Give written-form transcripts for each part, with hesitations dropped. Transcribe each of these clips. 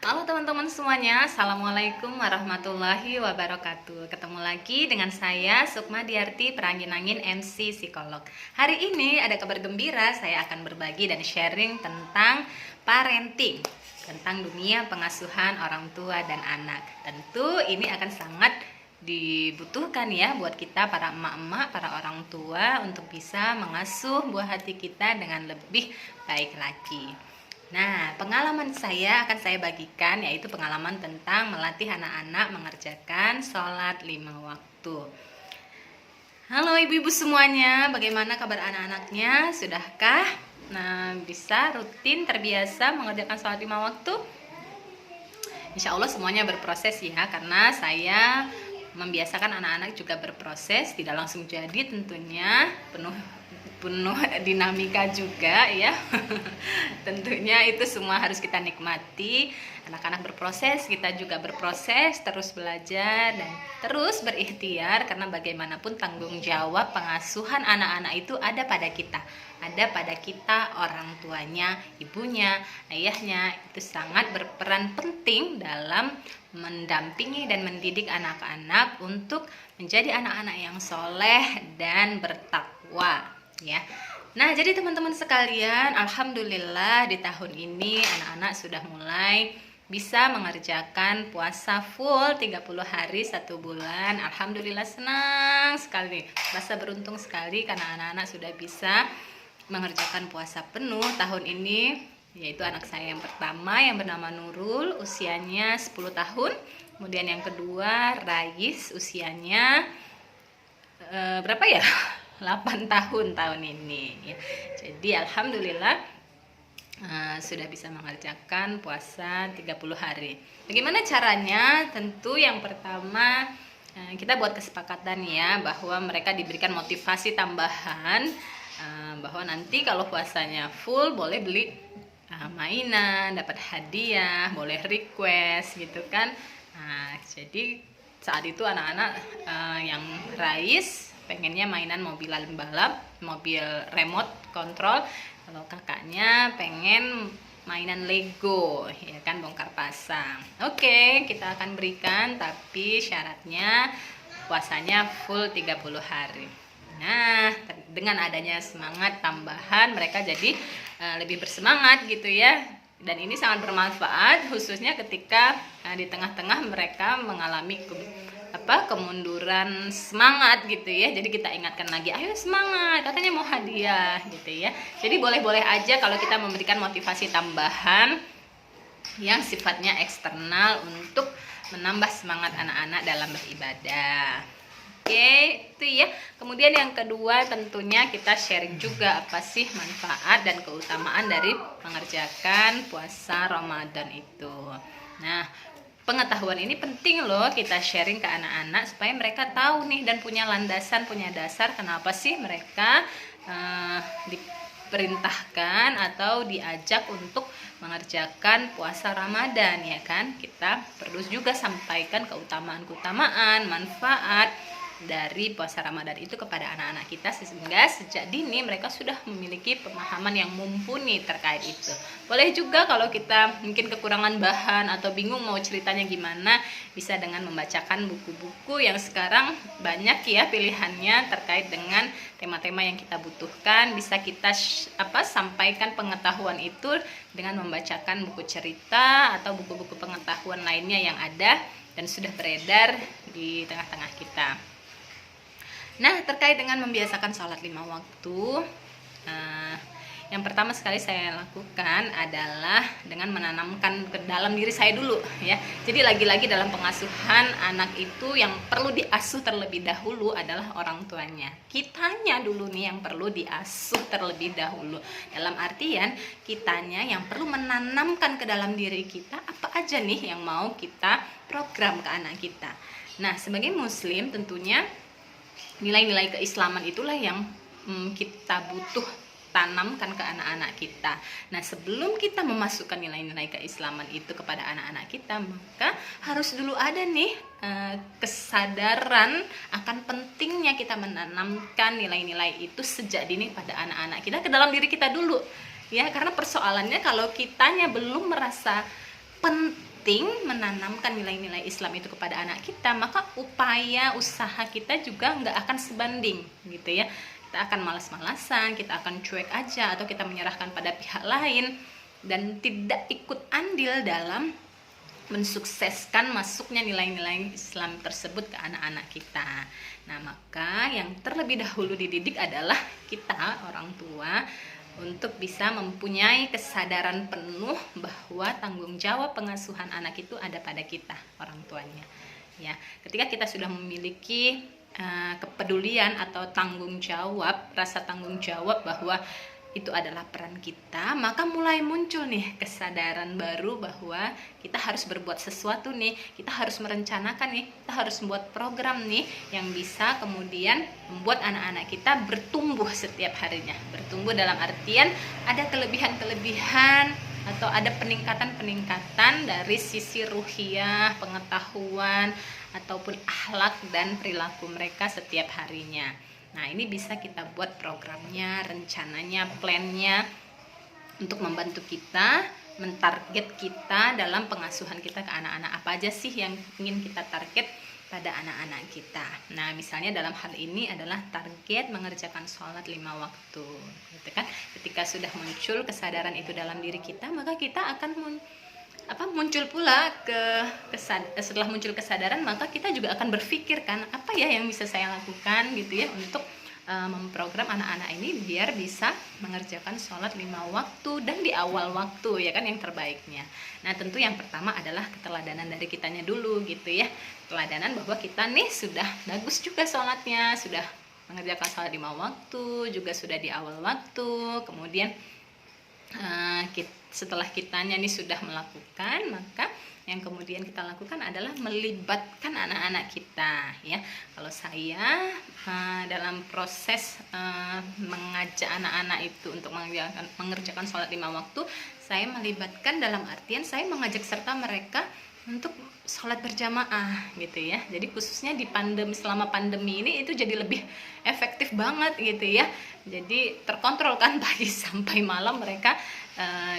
Halo teman-teman semuanya, Assalamualaikum warahmatullahi wabarakatuh. Ketemu lagi dengan saya Sukma Diarti, Perangin-angin MC Psikolog. Hari ini ada kabar gembira, saya akan berbagi dan sharing tentang parenting, tentang dunia pengasuhan orang tua dan anak. Tentu ini akan sangat dibutuhkan ya buat kita para emak-emak, para orang tua untuk bisa mengasuh buah hati kita dengan lebih baik lagi. Nah, pengalaman saya akan saya bagikan, yaitu pengalaman tentang melatih anak-anak mengerjakan sholat 5 waktu. Halo ibu-ibu semuanya, bagaimana kabar anak-anaknya? Sudahkah bisa rutin terbiasa mengerjakan sholat 5 waktu? Insya Allah semuanya berproses ya, karena saya membiasakan anak-anak juga berproses, tidak langsung jadi tentunya, penuh dinamika juga ya. Tentunya itu semua harus kita nikmati. Anak-anak berproses, kita juga berproses, terus belajar dan terus berikhtiar, karena bagaimanapun tanggung jawab pengasuhan anak-anak itu ada pada kita. Ada pada kita, orang tuanya, ibunya, ayahnya. Itu sangat berperan penting dalam mendampingi dan mendidik anak-anak untuk menjadi anak-anak yang soleh dan bertakwa ya. Nah, jadi teman-teman sekalian, alhamdulillah di tahun ini anak-anak sudah mulai bisa mengerjakan puasa full 30 hari 1 bulan. Alhamdulillah, senang sekali, rasa beruntung sekali karena anak-anak sudah bisa mengerjakan puasa penuh tahun ini. Yaitu anak saya yang pertama yang bernama Nurul, usianya 10 tahun. Kemudian yang kedua Rais, usianya berapa ya? 8 tahun ini ya. Jadi alhamdulillah sudah bisa mengerjakan puasa 30 hari. Bagaimana caranya? Tentu yang pertama kita buat kesepakatan ya, bahwa mereka diberikan motivasi tambahan, bahwa nanti kalau puasanya full boleh beli mainan, dapat hadiah, boleh request gitu kan. Nah, jadi saat itu anak-anak yang Rais pengennya mainan mobil balap, mobil remote control. Kalau kakaknya pengen mainan Lego, ya kan, bongkar pasang. Oke, kita akan berikan, tapi syaratnya puasanya full 30 hari. Nah, dengan adanya semangat tambahan, mereka jadi lebih bersemangat gitu ya. Dan ini sangat bermanfaat, khususnya ketika di tengah-tengah mereka mengalami kemunduran semangat gitu ya. Jadi kita ingatkan lagi, ayo semangat, katanya mau hadiah gitu ya. Jadi boleh-boleh aja kalau kita memberikan motivasi tambahan yang sifatnya eksternal untuk menambah semangat anak-anak dalam beribadah. Oke, itu ya. Kemudian yang kedua tentunya kita sharing juga apa sih manfaat dan keutamaan dari mengerjakan puasa Ramadan itu. Nah, pengetahuan ini penting loh kita sharing ke anak-anak supaya mereka tahu nih dan punya landasan, punya dasar kenapa sih mereka diperintahkan atau diajak untuk mengerjakan puasa Ramadan ya kan. Kita perlu juga sampaikan keutamaan-keutamaan, manfaat dari puasa Ramadan itu kepada anak-anak kita, sehingga sejak dini mereka sudah memiliki pemahaman yang mumpuni terkait itu. Boleh juga kalau kita mungkin kekurangan bahan atau bingung mau ceritanya gimana, bisa dengan membacakan buku-buku yang sekarang banyak ya pilihannya terkait dengan tema-tema yang kita butuhkan. Bisa kita sampaikan pengetahuan itu dengan membacakan buku cerita atau buku-buku pengetahuan lainnya yang ada dan sudah beredar di tengah-tengah kita. Nah, terkait dengan membiasakan sholat 5 waktu, yang pertama sekali saya lakukan adalah dengan menanamkan ke dalam diri saya dulu ya. Jadi lagi-lagi dalam pengasuhan anak itu yang perlu diasuh terlebih dahulu adalah orang tuanya. Kitanya dulu nih yang perlu diasuh terlebih dahulu. Dalam artian kitanya yang perlu menanamkan ke dalam diri kita apa aja nih yang mau kita program ke anak kita. Nah, sebagai muslim tentunya nilai-nilai keislaman itulah yang kita butuh tanamkan ke anak-anak kita. Nah, sebelum kita memasukkan nilai-nilai keislaman itu kepada anak-anak kita, maka harus dulu ada nih kesadaran akan pentingnya kita menanamkan nilai-nilai itu sejak dini pada anak-anak kita ke dalam diri kita dulu. Ya, karena persoalannya kalau kitanya belum merasa penting menanamkan nilai-nilai Islam itu kepada anak kita, maka upaya usaha kita juga nggak akan sebanding gitu ya. Kita akan malas-malasan, kita akan cuek aja, atau kita menyerahkan pada pihak lain dan tidak ikut andil dalam mensukseskan masuknya nilai-nilai Islam tersebut ke anak-anak kita. Nah, maka yang terlebih dahulu dididik adalah kita, orang tua, untuk bisa mempunyai kesadaran penuh bahwa tanggung jawab pengasuhan anak itu ada pada kita, orang tuanya. Ya, ketika kita sudah memiliki kepedulian atau tanggung jawab, rasa tanggung jawab bahwa itu adalah peran kita, maka mulai muncul nih kesadaran baru bahwa kita harus berbuat sesuatu nih, kita harus merencanakan nih, kita harus membuat program nih yang bisa kemudian membuat anak-anak kita bertumbuh setiap harinya. Bertumbuh dalam artian ada kelebihan-kelebihan atau ada peningkatan-peningkatan dari sisi ruhiyah, pengetahuan, ataupun akhlak dan perilaku mereka setiap harinya. Nah, ini bisa kita buat programnya, rencananya, plannya untuk membantu kita, mentarget kita dalam pengasuhan kita ke anak-anak. Apa aja sih yang ingin kita target pada anak-anak kita? Nah, misalnya dalam hal ini adalah target mengerjakan sholat 5 waktu, gitu kan? Ketika sudah muncul kesadaran itu dalam diri kita, maka kita akan muncul pula setelah muncul kesadaran, maka kita juga akan berpikir kan, apa ya yang bisa saya lakukan gitu ya untuk memprogram anak-anak ini biar bisa mengerjakan sholat 5 waktu dan di awal waktu, ya kan, yang terbaiknya. Nah, tentu yang pertama adalah keteladanan dari kitanya dulu gitu ya. Keteladanan bahwa kita nih sudah bagus juga sholatnya, sudah mengerjakan sholat 5 waktu, juga sudah di awal waktu. Kemudian setelah kitanya nih sudah melakukan, maka yang kemudian kita lakukan adalah melibatkan anak-anak kita ya. Kalau saya dalam proses mengajak anak-anak itu untuk mengerjakan sholat 5 waktu, saya melibatkan dalam artian saya mengajak serta mereka untuk sholat berjamaah gitu ya. Jadi khususnya di selama pandemi ini itu jadi lebih efektif banget gitu ya. Jadi terkontrol kan, pagi sampai malam mereka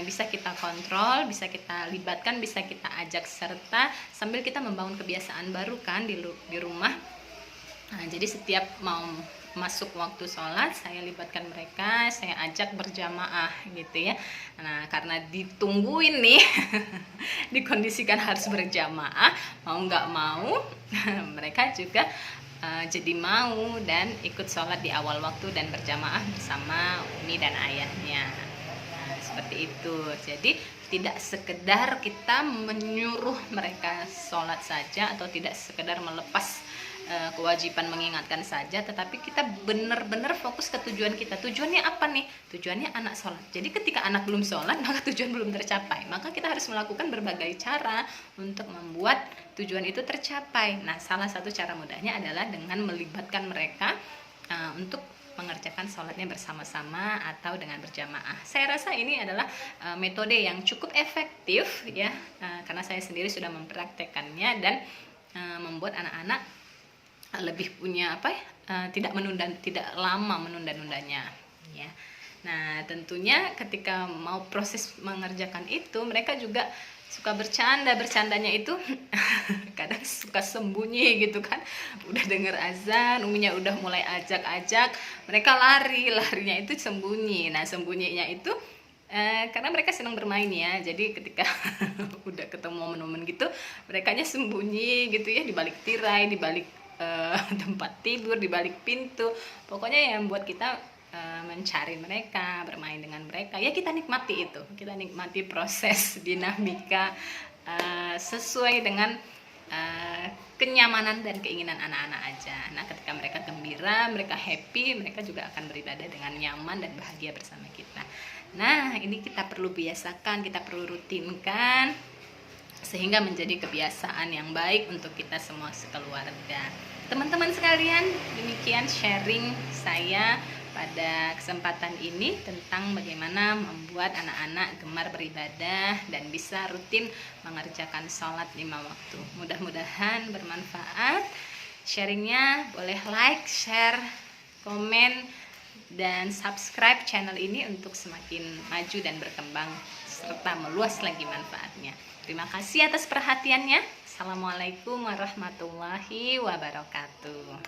bisa kita kontrol, bisa kita libatkan, bisa kita ajak serta sambil kita membangun kebiasaan baru kan di rumah. Nah, jadi setiap mau masuk waktu sholat, saya libatkan mereka, saya ajak berjamaah gitu ya. Nah, karena ditungguin nih dikondisikan harus berjamaah, mau nggak mau mereka juga jadi mau dan ikut sholat di awal waktu dan berjamaah bersama umi dan ayahnya. Nah, seperti itu. Jadi tidak sekedar kita menyuruh mereka sholat saja atau tidak sekedar melepas kewajiban mengingatkan saja, tetapi kita benar-benar fokus ke tujuan kita. Tujuannya apa nih? Tujuannya anak sholat. Jadi ketika anak belum sholat, maka tujuan belum tercapai. Maka kita harus melakukan berbagai cara untuk membuat tujuan itu tercapai. Nah, salah satu cara mudahnya adalah dengan melibatkan mereka untuk mengerjakan sholatnya bersama-sama atau dengan berjamaah. Saya rasa ini adalah metode yang cukup efektif ya, karena saya sendiri sudah mempraktekannya dan membuat anak-anak lebih punya tidak lama menunda-nundanya ya. Nah, tentunya ketika mau proses mengerjakan itu, mereka juga suka bercandanya itu kadang suka sembunyi gitu kan. Udah denger azan, uminya udah mulai ajak-ajak, mereka larinya itu sembunyi. Nah, sembunyinya itu karena mereka senang bermain ya. Jadi ketika udah ketemu momen-momen gitu, merekanya sembunyi gitu ya, di balik tirai, di balik tempat tidur, di balik pintu. Pokoknya yang buat kita mencari mereka, bermain dengan mereka, ya kita nikmati itu, kita nikmati proses dinamika sesuai dengan kenyamanan dan keinginan anak-anak aja. Nah, ketika mereka gembira, mereka happy, mereka juga akan beribadah dengan nyaman dan bahagia bersama kita. Nah, ini kita perlu biasakan, kita perlu rutinkan sehingga menjadi kebiasaan yang baik untuk kita semua sekeluarga. Teman-teman sekalian, demikian sharing saya pada kesempatan ini tentang bagaimana membuat anak-anak gemar beribadah dan bisa rutin mengerjakan sholat 5 waktu. Mudah-mudahan bermanfaat. Sharingnya boleh like, share, komen, dan subscribe channel ini untuk semakin maju dan berkembang serta meluas lagi manfaatnya. Terima kasih atas perhatiannya. Assalamualaikum warahmatullahi wabarakatuh.